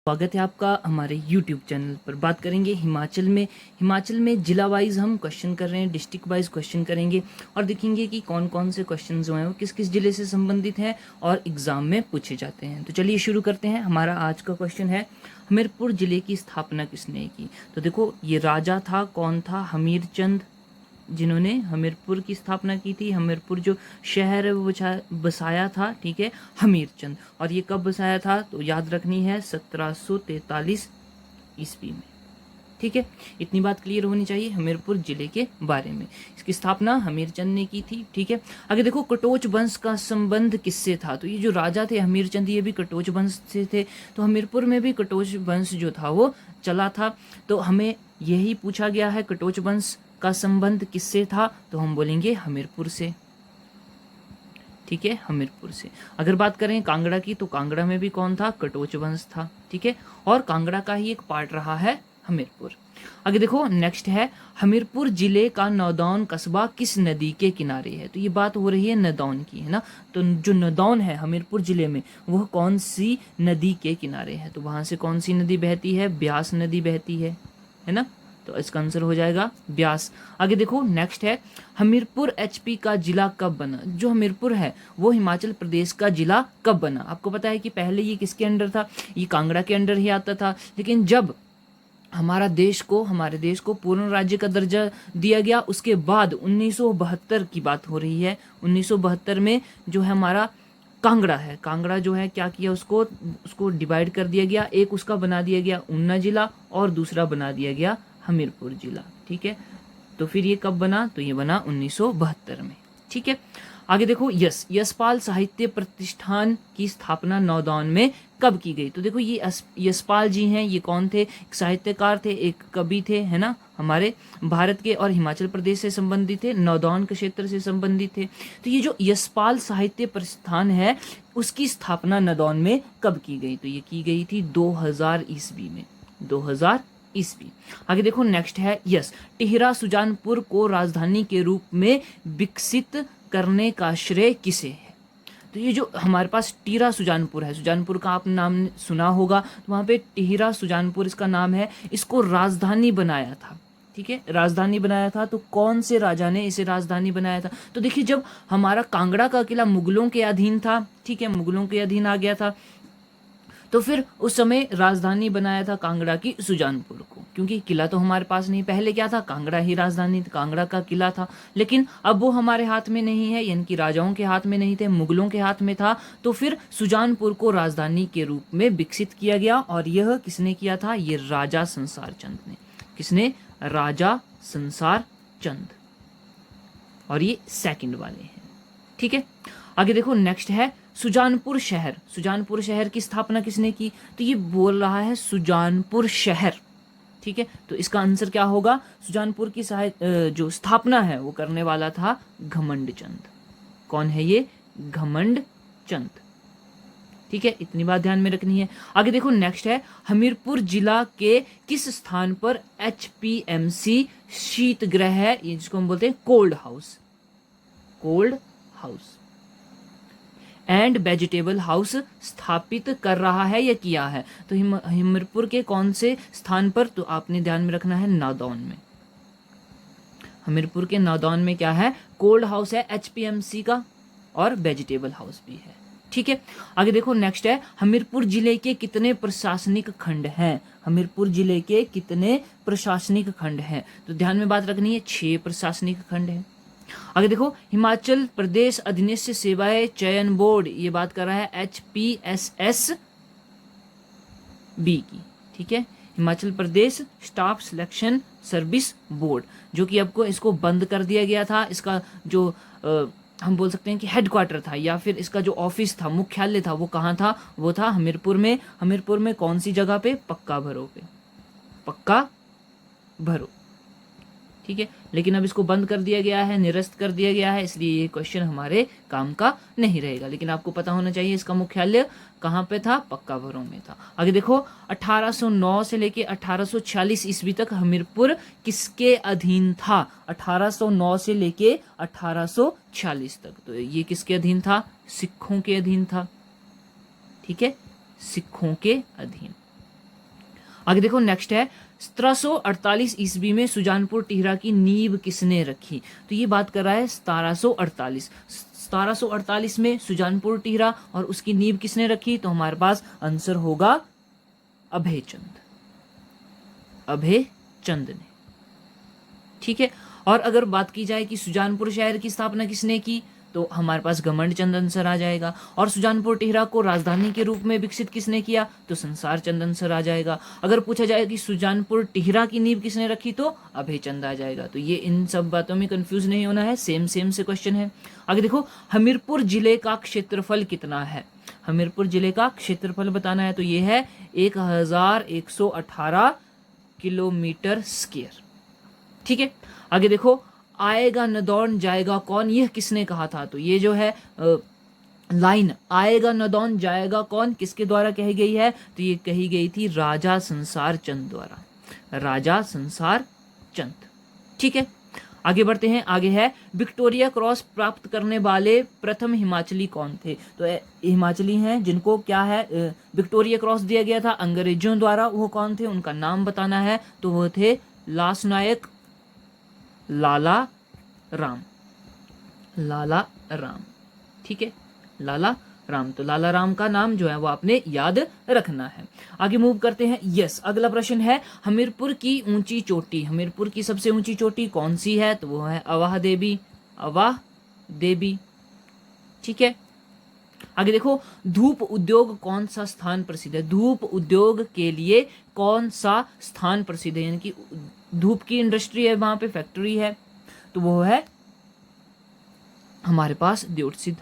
स्वागत है आपका हमारे YouTube चैनल पर। बात करेंगे हिमाचल में जिला वाइज हम क्वेश्चन कर रहे हैं, डिस्ट्रिक्ट वाइज क्वेश्चन करेंगे और देखेंगे कि कौन कौन से क्वेश्चन जो हैं वो किस किस जिले से संबंधित हैं और एग्जाम में पूछे जाते हैं। तो चलिए शुरू करते हैं। हमारा आज का क्वेश्चन है, हमीरपुर जिले की स्थापना किसने की? तो देखो ये राजा था, कौन था? हमीरचंद, जिन्होंने हमीरपुर की स्थापना की थी। हमीरपुर जो शहर है वो बसाया था, ठीक है, हमीरचंद। और ये कब बसाया था? तो याद रखनी है 1743 ईस्वी में, ठीक है। इतनी बात क्लियर होनी चाहिए हमीरपुर जिले के बारे में। इसकी स्थापना हमीरचंद ने की थी, ठीक है। आगे देखो, कटोच वंश का संबंध किससे था? तो ये जो राजा थे हमीरचंद, ये भी कटोच वंश से थे। तो हमीरपुर में भी कटोच वंश जो था वो चला था। तो हमें यही पूछा गया है, कटोच वंश का संबंध किससे था? तो हम बोलेंगे हमीरपुर से, ठीक है, हमीरपुर से। अगर बात करें कांगड़ा की, तो कांगड़ा में भी कौन था? कटोच वंश था, ठीक है। और कांगड़ा का ही एक पार्ट रहा है हमीरपुर। आगे देखो, नेक्स्ट है, हमीरपुर जिले का नौदौन कस्बा किस नदी के किनारे है? तो ये बात हो रही है नदौन की, है ना। तो जो नदौन है हमीरपुर जिले में, वह कौन सी नदी के किनारे है? तो वहां से कौन सी नदी बहती है? ब्यास नदी बहती है ना। तो इसका आंसर हो जाएगा ब्यास। आगे देखो, नेक्स्ट है, हमीरपुर एचपी का जिला कब बना? जो हमीरपुर है वो हिमाचल प्रदेश का जिला कब बना? आपको पता है कि पहले ये किसके अंडर था? ये कांगड़ा के अंडर ही आता था। लेकिन जब हमारे देश को पूर्ण राज्य का दर्जा दिया गया, उसके बाद 1972 की बात हो रही है। 1972 में जो है हमारा कांगड़ा है, कांगड़ा जो है क्या किया, उसको डिवाइड कर दिया गया। एक उसका बना दिया गया ऊना जिला और दूसरा बना दिया गया हमीरपुर जिला, ठीक है। तो फिर ये कब बना? तो ये बना 1972 में, ठीक है। आगे देखो, यशपाल साहित्य प्रतिष्ठान की स्थापना नौदौन में कब की गई? तो देखो ये यशपाल जी हैं, ये कौन थे? एक साहित्यकार थे, एक कवि थे, है ना, हमारे भारत के, और हिमाचल प्रदेश से संबंधित थे, नौदौन के क्षेत्र से संबंधित थे। तो ये जो यशपाल साहित्य प्रतिष्ठान है, उसकी स्थापना नौदौन में कब की गई? तो ये की गई थी 2000 ईस्वी में, 2000 ईस्वी। आगे देखो, नेक्स्ट है, टिहरा सुजानपुर को राजधानी के रूप में विकसित करने का श्रेय किसे है? तो ये जो हमारे पास टिहरा सुजानपुर है, सुजानपुर का आपने नाम सुना होगा, तो वहां पे टिहरा सुजानपुर इसका नाम है। इसको राजधानी बनाया था, ठीक है, राजधानी बनाया था। तो कौन से राजा ने इसे राजधानी बनाया था? तो देखिए, जब हमारा कांगड़ा का किला मुगलों के अधीन था, ठीक है, मुगलों के अधीन आ गया था, तो फिर उस समय राजधानी बनाया था कांगड़ा की सुजानपुर को, क्योंकि किला तो हमारे पास नहीं। पहले क्या था? कांगड़ा ही राजधानी, कांगड़ा का किला था। लेकिन अब वो हमारे हाथ में नहीं है, यानी कि राजाओं के हाथ में नहीं थे, मुगलों के हाथ में था। तो फिर सुजानपुर को राजधानी के रूप में विकसित किया गया। और यह किसने किया था? ये राजा संसार चंद ने। किसने? राजा संसार चंद। और ये सेकंड वाले हैं, ठीक है। आगे देखो, नेक्स्ट है, सुजानपुर शहर की स्थापना किसने की? तो ये बोल रहा है सुजानपुर शहर, ठीक है। तो इसका आंसर क्या होगा? सुजानपुर की जो स्थापना है वो करने वाला था घमंड चंद। कौन है ये? घमंड चंद, ठीक है। इतनी बात ध्यान में रखनी है। आगे देखो, नेक्स्ट है, हमीरपुर जिला के किस स्थान पर HPMC शीत गृह है, ये जिसको हम बोलते हैं cold house and vegetable house स्थापित कर रहा है या किया है? तो हमीरपुर के कौन से स्थान पर? तो आपने ध्यान में रखना है नौदौन में। हमीरपुर के नौदौन में क्या है? कोल्ड हाउस है HPMC का, और वेजिटेबल हाउस भी है, ठीक है। आगे देखो, नेक्स्ट है, हमीरपुर जिले के कितने प्रशासनिक खंड हैं? हमीरपुर जिले के कितने प्रशासनिक खंड हैं? तो ध्यान में बात रखनी है, 6 प्रशासनिक खंड है। आगे देखो, हिमाचल प्रदेश अधीनस्थ सेवाएं चयन बोर्ड, ये बात कर रहा है HPSSB की, ठीक है, Himachal Pradesh staff selection service board, जो कि आपको इसको बंद कर दिया गया था। इसका जो हम बोल सकते हैं कि हेडक्वार्टर था, या फिर इसका जो ऑफिस था, मुख्यालय था, वो कहाँ था? वो था हमीरपुर में। हमीरपुर में कौन सी जगह पे? पक्का भरो, ठीक है। लेकिन अब इसको बंद कर दिया गया है, निरस्त कर दिया गया है, इसलिए ये क्वेश्चन हमारे काम का नहीं रहेगा। लेकिन आपको पता होना चाहिए इसका मुख्यालय कहाँ पे था? पक्का भरों में था। आगे देखो, 1809 से लेके 1846 ईस्वी तक हमीरपुर किसके अधीन था? 1809 से लेके 1846 तक, तो ये किसके अधीन था? सिखों के अधीन था, ठीक है, सिखों के अधीन। आगे देखो नेक्स्ट है 1748 ईस्वी में सुजानपुर टिहरा की नींव किसने रखी। तो ये बात कर रहा है 1748 में सुजानपुर टिहरा और उसकी नींव किसने रखी। तो हमारे पास आंसर होगा अभय चंद ने। ठीक है, और अगर बात की जाए कि सुजानपुर शहर की स्थापना किसने की, तो हमारे पास घमंड चंद आंसर आ जाएगा। और सुजानपुर टिहरा को राजधानी के रूप में विकसित किसने किया, तो संसार चंद आंसर आ जाएगा। अगर पूछा जाए कि सुजानपुर टिहरा की नींव किसने रखी, तो अभय चंद आ जाएगा। तो ये इन सब बातों में कंफ्यूज नहीं होना है, सेम से क्वेश्चन है। आगे देखो हमीरपुर जिले का क्षेत्रफल कितना है। हमीरपुर जिले का क्षेत्रफल बताना है, तो ये है 1118 किलोमीटर स्क्वायर। ठीक है, आगे देखो आएगा न दौड़ जाएगा कौन, यह किसने कहा था। तो ये जो है लाइन आएगा न दौड़ जाएगा कौन किसके द्वारा कही गई है, तो ये कही गई थी राजा संसार चंद द्वारा, राजा संसार चंद। ठीक है, आगे बढ़ते हैं। आगे है विक्टोरिया क्रॉस प्राप्त करने वाले प्रथम हिमाचली कौन थे। तो हिमाचली हैं जिनको क्या है विक्टोरिया क्रॉस दिया गया था अंग्रेजों द्वारा, वो कौन थे, उनका नाम बताना है। तो वो थे लासनायक लाला राम, लाला राम। ठीक है, लाला राम। तो लाला राम का नाम जो है वो आपने याद रखना है। आगे मूव करते हैं। यस, अगला प्रश्न है हमीरपुर की ऊंची चोटी, हमीरपुर की सबसे ऊंची चोटी कौन सी है, तो वो है अवाह देवी, अवाह देवी। ठीक है, आगे देखो धूप उद्योग कौन सा स्थान प्रसिद्ध है। धूप उद्योग के लिए कौन सा स्थान प्रसिद्ध है, यानी कि धूप की इंडस्ट्री है, वहां पे फैक्ट्री है, तो वो है हमारे पास दियोट सिद्ध।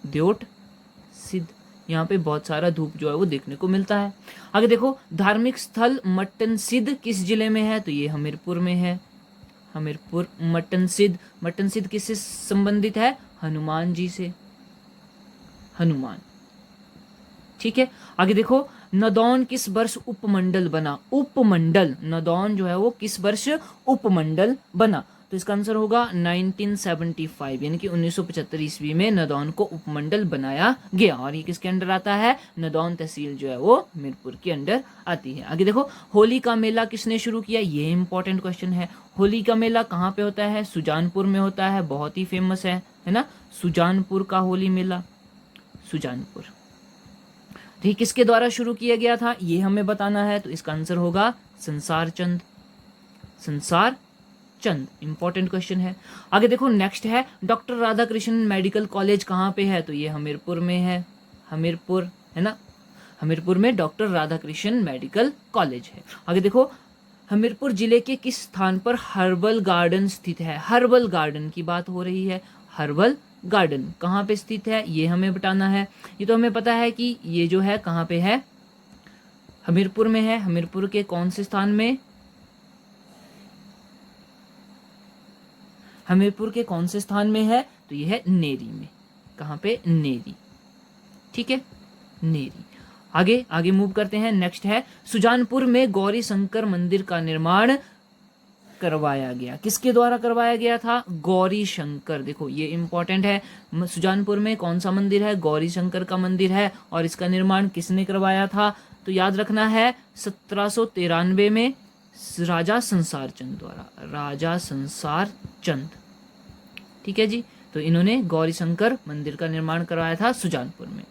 दियोट सिद्ध, यहाँ पे बहुत सारा धूप जो है वो देखने को मिलता है। आगे देखो धार्मिक स्थल मट्टन सिद्ध किस जिले में है, तो ये हमीरपुर में है। हमीरपुर मट्टन सिद्ध, मट्टन सिद्ध किससे संबंधित है, हनुमान जी से, हनुमान। ठीक है, आगे देखो नदौन किस वर्ष उपमंडल बना। उपमंडल, नदौन जो है वो किस वर्ष उपमंडल बना, तो इसका आंसर होगा 1975, यानी कि 1975 ईस्वी में नदौन को उपमंडल बनाया गया। और ये किसके अंडर आता है, नदौन तहसील जो है वो हमीरपुर के अंडर आती है। आगे देखो होली का मेला किसने शुरू किया, ये इंपॉर्टेंट क्वेश्चन है। होली का मेला कहाँ पे होता है, सुजानपुर में होता है, बहुत ही फेमस है ना, सुजानपुर का होली मेला, सुजानपुर। तो ये किसके द्वारा शुरू किया गया था, ये हमें बताना है। तो इसका आंसर होगा संसार चंद, संसार चंद। इंपॉर्टेंट क्वेश्चन है। आगे देखो नेक्स्ट है डॉक्टर राधाकृष्ण मेडिकल कॉलेज कहाँ पे है, तो ये हमीरपुर में है, हमीरपुर है ना, हमीरपुर में डॉक्टर राधाकृष्ण मेडिकल कॉलेज है। आगे देखो हमीरपुर जिले के किस स्थान पर हर्बल गार्डन स्थित है। हर्बल गार्डन की बात हो रही है, हर्बल गार्डन कहाँ पे स्थित है ये हमें बताना है। ये तो हमें पता है कि ये जो है कहाँ पे है, हमीरपुर में है। हमीरपुर के कौन से स्थान में, हमीरपुर के कौन से स्थान में है, तो ये है नेरी में। कहाँ पे, नेरी। ठीक है, नेरी। आगे आगे मूव करते हैं। नेक्स्ट है सुजानपुर में गौरी शंकर मंदिर का निर्माण करवाया गया, किसके द्वारा करवाया गया था, गौरी शंकर। देखो ये इंपॉर्टेंट है, सुजानपुर में कौन सा मंदिर है, गौरी शंकर का मंदिर है, और इसका निर्माण किसने करवाया था, तो याद रखना है 1793 में राजा संसार चंद द्वारा, राजा संसार चंद। ठीक है जी, तो इन्होंने गौरी शंकर मंदिर का निर्माण करवाया था सुजानपुर में।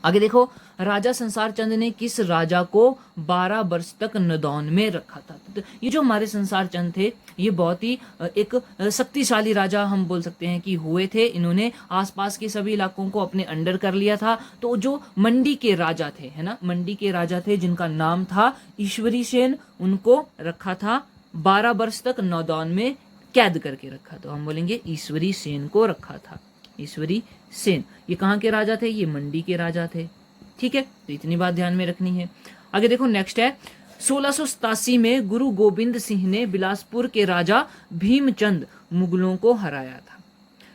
आगे देखो राजा संसार चंद ने किस राजा को 12 वर्ष तक नदौन में रखा था। तो ये जो हमारे संसार चंद थे ये बहुत ही एक शक्तिशाली राजा हम बोल सकते हैं कि हुए थे। इन्होंने आसपास के सभी इलाकों को अपने अंडर कर लिया था। तो जो मंडी के राजा थे, है ना, मंडी के राजा थे जिनका नाम था ईश्वरी सेन, उनको रखा था 12 वर्ष तक नदौन में कैद करके रखा। तो हम बोलेंगे ईश्वरी सेन को रखा था, ईश्वरी सेन। ये कहाँ के राजा थे, ये मंडी के राजा थे। ठीक है, तो इतनी बात ध्यान में रखनी है। आगे देखो नेक्स्ट है 1687 में गुरु गोविंद सिंह ने बिलासपुर के राजा भीमचंद मुगलों को हराया था।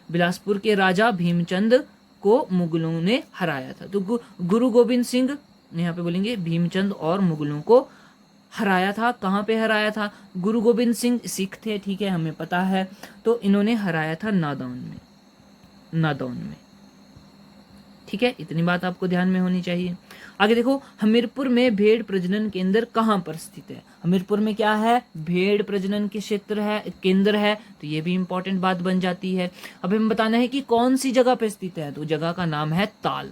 बिलासपुर के राजा भीमचंद को मुगलों ने हराया था। तो गुरु गोविंद सिंह, यहाँ पे बोलेंगे भीमचंद और मुगलों को हराया था। कहाँ पे हराया था, गुरु गोविंद सिंह सिख थे, ठीक है, हमें पता है। तो इन्होंने हराया था नादौन में, नादौन में। ठीक है, इतनी बात आपको ध्यान में होनी चाहिए। आगे देखो, हमीरपुर में भेड़ प्रजनन केंद्र कहाँ पर स्थित है? हमीरपुर में क्या है? भेड़ प्रजनन के क्षेत्र है, केंद्र है, तो ये भी इंपॉर्टेंट बात बन जाती है। अब हमें बताना है कि कौन सी जगह पे स्थित है, तो जगह का नाम है ताल।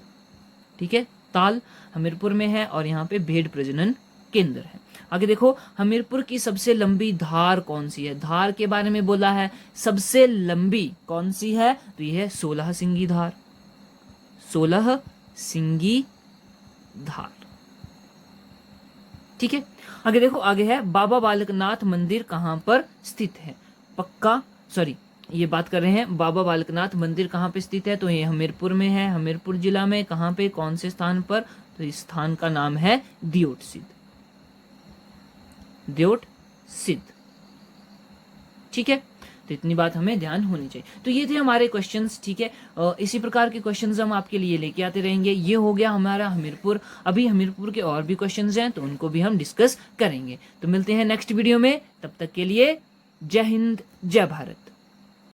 ठीक है, ताल हमीरपुर में है और यहाँ पे भेड़ प्रजनन केंद्र है। आगे देखो, हमीरपुर की सबसे लंबी धार कौन सी है? धार के बारे में बोला है, सबसे लंबी कौन सी है? तो ये है 16 सिंगी धार, 16 सिंगी धार। ठीक है, आगे देखो, आगे है बाबा बालकनाथ मंदिर कहां पर स्थित है? पक्का, सॉरी, ये बात कर रहे हैं बाबा बालकनाथ मंदिर कहां पे स्थित है, तो ये हमीरपुर में है, हमीरपुर जिला में। कहां पे, कौन से स्थान पर? तो इस स्थान का नाम है दियोट सिद्ध, दियोट सिद्ध। ठीक है, तो इतनी बात हमें ध्यान होनी चाहिए। तो ये थे हमारे क्वेश्चंस। ठीक है, इसी प्रकार के क्वेश्चंस हम आपके लिए लेके आते रहेंगे। ये हो गया हमारा हमीरपुर। अभी हमीरपुर के और भी क्वेश्चंस हैं, तो उनको भी हम डिस्कस करेंगे। तो मिलते हैं नेक्स्ट वीडियो में, तब तक के लिए जय हिंद, जय भारत।